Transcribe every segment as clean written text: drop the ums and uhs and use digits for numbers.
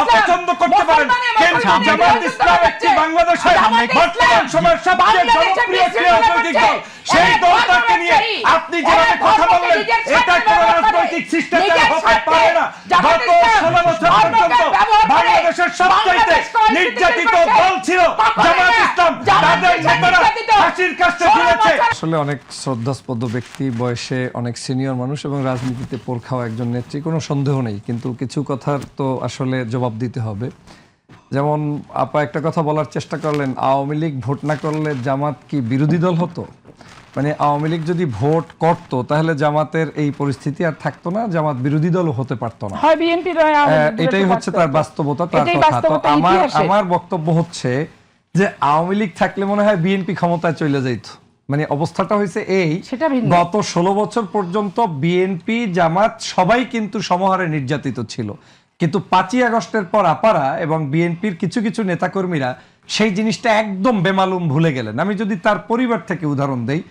অপছন্দ করতে পারেন, কিন্তু জামাত ইসলাম একটি বাংলাদেশের বর্তমান সময়ের সবচেয়ে জনপ্রিয় রাজনৈতিক দল। সেই দলটাকে নিয়ে আপনি যেভাবে কথা বললেন, এটা কোনো রাজনৈতিক শিষ্টাচার হতে পারে না। গত 16 বছর পর্যন্ত বাংলাদেশের সবচাইতে নির্যাতিত দল ছিল জামাত ইসলাম। তাদের নেতারা ফাঁসির কাস্টে ঝুলেছে। আসলে অনেক শ্রদ্ধাস্পদ ব্যক্তি, বয়সে অনেক সিনিয়র মানুষ এবং রাজনীতিতে পোরখাওয়া একজন নেত্রী, কোনো সন্দেহ নেই। কিন্তু কিছু কথার তো আসলে জবাব দিতে হবে। যেমন আপা একটা কথা বলার চেষ্টা করলেন, আওয়ামী লীগ ভোট না করলে জামাত কি বিরোধী দল হতো? মানে আওয়ামী লীগ যদি ভোট করতো তাহলে জামাতের এই পরিস্থিতি আর থাকতো না, জামাত বিরোধী দলও হতে পারতো না। এটাই হচ্ছে তার বাস্তবতা, তার কথা। তো আমার বক্তব্য হচ্ছে যে আওয়ামী লীগ থাকলে মনে হয় বিএনপি ক্ষমতায় চলে যাইত। মানে অবস্থাটা হয়েছে এই, গত 16 বছর পর্যন্ত বিএনপি জামাত সবাই কিন্তু সমহারে নির্যাতিত ছিল। কিন্তু 5ই আগস্টের পর আপারা এবং বিএনপির কিছু কিছু নেতাকর্মীরা সেই জিনিসটা একদম বেমালুম ভুলে গেলেন। আমি যদি তার পরিবার থেকে উদাহরণ দেই,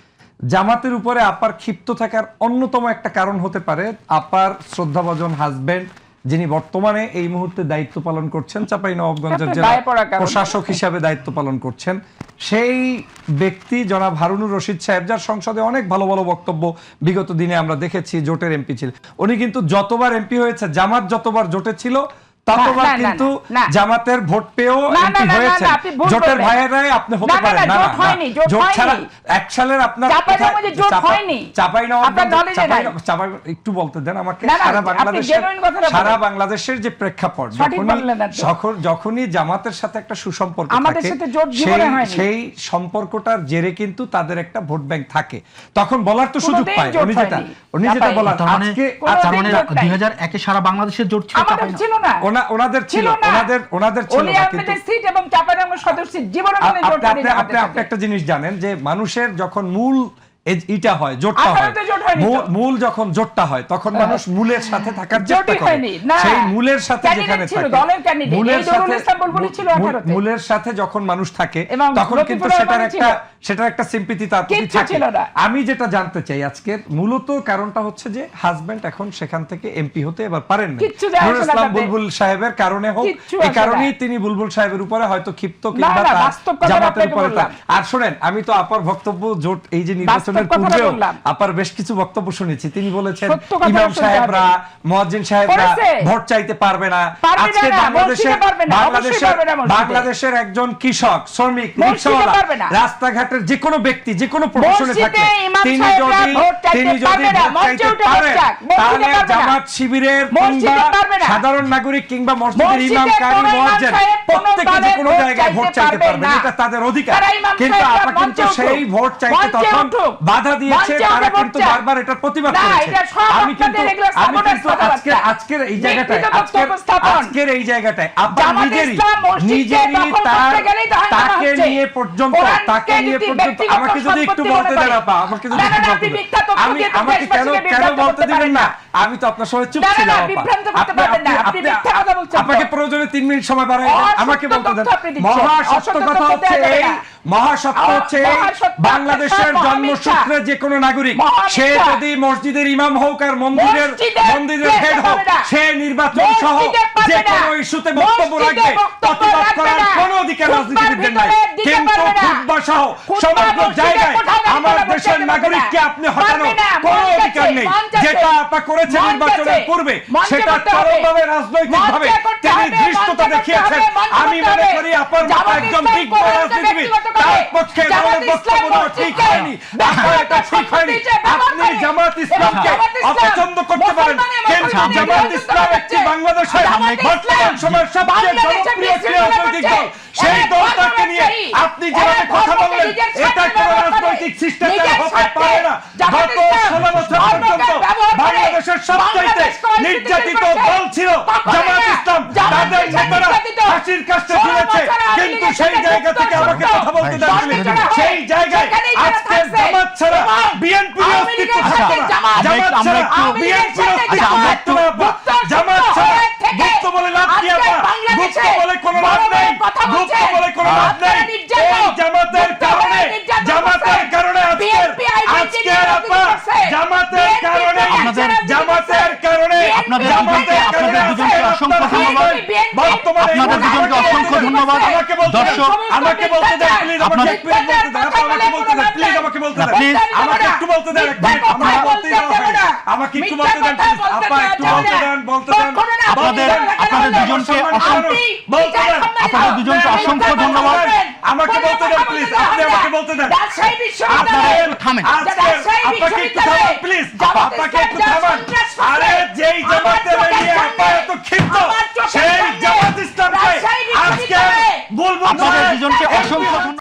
জামাতের উপরে আপার ক্ষিপ্ত থাকার অন্যতম একটা কারণ হতে পারে আপার শ্রদ্ধাভাজন হাজবেন্ড, যিনি বর্তমানে এই মুহূর্তে দায়িত্ব পালন করছেন চাঁপাইনবাবগঞ্জের জেলা প্রশাসক হিসাবে দায়িত্ব পালন করছেন, সেই ব্যক্তি জনাব হারুনুর রশিদ সাহেব, যার সংসদে অনেক ভালো ভালো বক্তব্য বিগত দিনে আমরা দেখেছি, জোটের এমপি ছিল উনি। কিন্তু যতবার এমপি হয়েছে, জামাত যতবার জোটে ছিল ততবার কিন্তু জামাতের ভোট পেয়েও এমপি হয়েছে। জোটের ভাইয়েরাই আপনি হতে পারেন না, জোট ছাড়া এক সালের আপনার একটু বলতে দেন আমাকে। সারা বাংলাদেশের যে প্রেক্ষাপট, যখনই জামাতের সাথে একটা সুসম্পর্ক থাকে, সেই সম্পর্কটার জেরে কিন্তু তাদের একটা ভোট ব্যাংক থাকে, তখন বলার তো সুযোগ পায়। উনি যেটা বলার, আজকে 2001 এ সারা বাংলাদেশের জোট ছিল না, ওনাদের ছিল, ওনাদের ছিল না। কিন্তু সিট এবং চাঁপাইনবাবগঞ্জ সদস্য জীবনে আপনি একটা জিনিস জানেন যে মানুষের যখন মূল এটা হয়, জোটটা হয়, মূল যখন জোটটা হয় তখন মানুষ মূলের সাথে থাকার চেষ্টা করে। সেই মূলের সাথে যেখানে মূলের সাথে যখন মানুষ থাকে তখন কিন্তু সেটার একটা সিম্পিতি তার প্রতি থাকে। আমি যেটা জানতে চাই আজকের মূলত কারণটা হচ্ছে যে হাজবেন্ড এখন সেখান থেকে এমপি হতে এবার পারেন না। নুরুল ইসলাম বুলবুল সাহেবের কারণে হোক, এই কারণেই তিনি বুলবুল সাহেবের উপরে হয়তো ক্ষিপ্ত, কিংবা জামাতের উপরে। আর শোনেন, আমি তো আপার বক্তব্য জোট এই যে নির্বাচনের পূর্বেও আপার বেশ কিছু বক্তব্য শুনেছি। তিনি বলেছেন ইমাম সাহেবরা, মুয়াজ্জিন সাহেবরা ভোট চাইতে পারবে না। আজকে বাংলাদেশের একজন কৃষক, শ্রমিক, রিকশাওয়ালা, রাস্তাঘাটের যে কোনো ব্যক্তি, যে কোনো প্রফেশনে থাকে, তিনি যদি ভোট চাইতে পারেন, তাহলে জামাত শিবিরের সাধারণ নাগরিক কিংবা মসজিদের ইমাম, কারি, মুয়াজ্জিন প্রত্যেকে যে কোনো জায়গায় ভোট চাইতে পারবে, এটা তাদের অধিকার। কিন্তু আপা কিন্তু সেই ভোট চাইতে তখন বাধা দিয়েছে, তারা কিন্তু বারবার এটার প্রতিবাদ করেছে। আমি কিন্তু আজকের এই জায়গাটায় আপনার নিজেরই তাকে নিয়ে পর্যন্ত আমাকে যদি একটু বলতে দেন আপা, আমাকে যদি আমাকে কেন বলতে দিবেন না? আমি তো আপনার সঙ্গে চুপ ছিলাম আপনাকে প্রয়োজনে 3 মিনিট সময় বাড়াই আমাকে বলতে দেন। মহাসত্য কথা হচ্ছে এই, মহাসত্য হচ্ছে বাংলাদেশের জন্মসূত্রে যে কোনো নাগরিক, সে যদি মসজিদের ইমাম হোক আর মন্দিরের হেড হোক, সে নির্বাচন সহ যে কোনো ইস্যুতে বক্তব্য রাখবে, প্রতিবাদ করার কোনো অধিকার রাজনীতিবিদদের নাই। কিন্তু খুতবা সহ সমগ্র জায়গায় আমার দেশের নাগরিককে আপনি হটানো কোনো অধিকার নেই। যেটা আপনি করেছেন নির্বাচনের পূর্বে, সেটা চরমভাবে রাজনৈতিকভাবে তিনি ধৃষ্টতা দেখিয়েছেন। আমি মনে করি আপনার মতো একজন বিজ্ঞ রাজনীতিবিদ, তার পক্ষে বক্তব্য ঠিক হয়নি, এটা ঠিক হয়নি। আপনি জামাত ইসলামকে অপছন্দ করতে পারেন, কিন্তু জামাত ইসলাম একটি বাংলাদেশের বর্তমান সময়ের সবচেয়ে জনপ্রিয় রাজনৈতিক দল। সেই দলটাকে নিয়ে আপনি যেভাবে কথা বললেন, এটা কোনো রাজনৈতিক শিষ্টাচার হতে পারে না। গত 16 বছর পর্যন্ত বাংলাদেশের সবচাইতে নির্যাতিত দল ছিল জামাত ইসলাম। তাদের নেতারা ফাঁসির কাস্টে ঝুলেছে। কিন্তু সেই জায়গা থেকে আমাকে কথা বলতে দেন, সেই জায়গায় আজকে জামাত ছাড়া বিএনপির অস্তিত্ব থাকতো না। জামাত ছাড়া বিএনপির অস্তিত্ব থাকতো না। জামাত ছাড়া গুপ্ত বলে লাভ কি আপা? গুপ্ত বলে কোনো লাভ নেই, গুপ্ত বলে কোনো লাভ নেই। এই জামাতের কারণে আজকের আপা, জামাতের কারণে আপনাদের দুজনকে অসংখ্য ধন্যবাদ। আপনাদের দুজনকে অসংখ্য ধন্যবাদ। দর্শক, আমাকে বলতে দেন প্লিজ, আমাকে এক মিনিট বলতে দেন, আমাকে বলতে দেন প্লিজ, আমাকে বলতে দেন প্লিজ, আমাকে একটু বলতে দেন, আমাকে বলতে দেন, আমাকে একটু বলতে দেন প্লিজ, আপা একটু বলতে দেন, বলতে দেন। আপনাদের দুজনকে অসংখ্য ধন্যবাদ। আমাকে বলতে দেন প্লিজ, আপনি আমাকে বলতে দেন। আপনারা একটু থামেন। আজকে আপনাকে একটু থামেন প্লিজ, আপনাকে একটু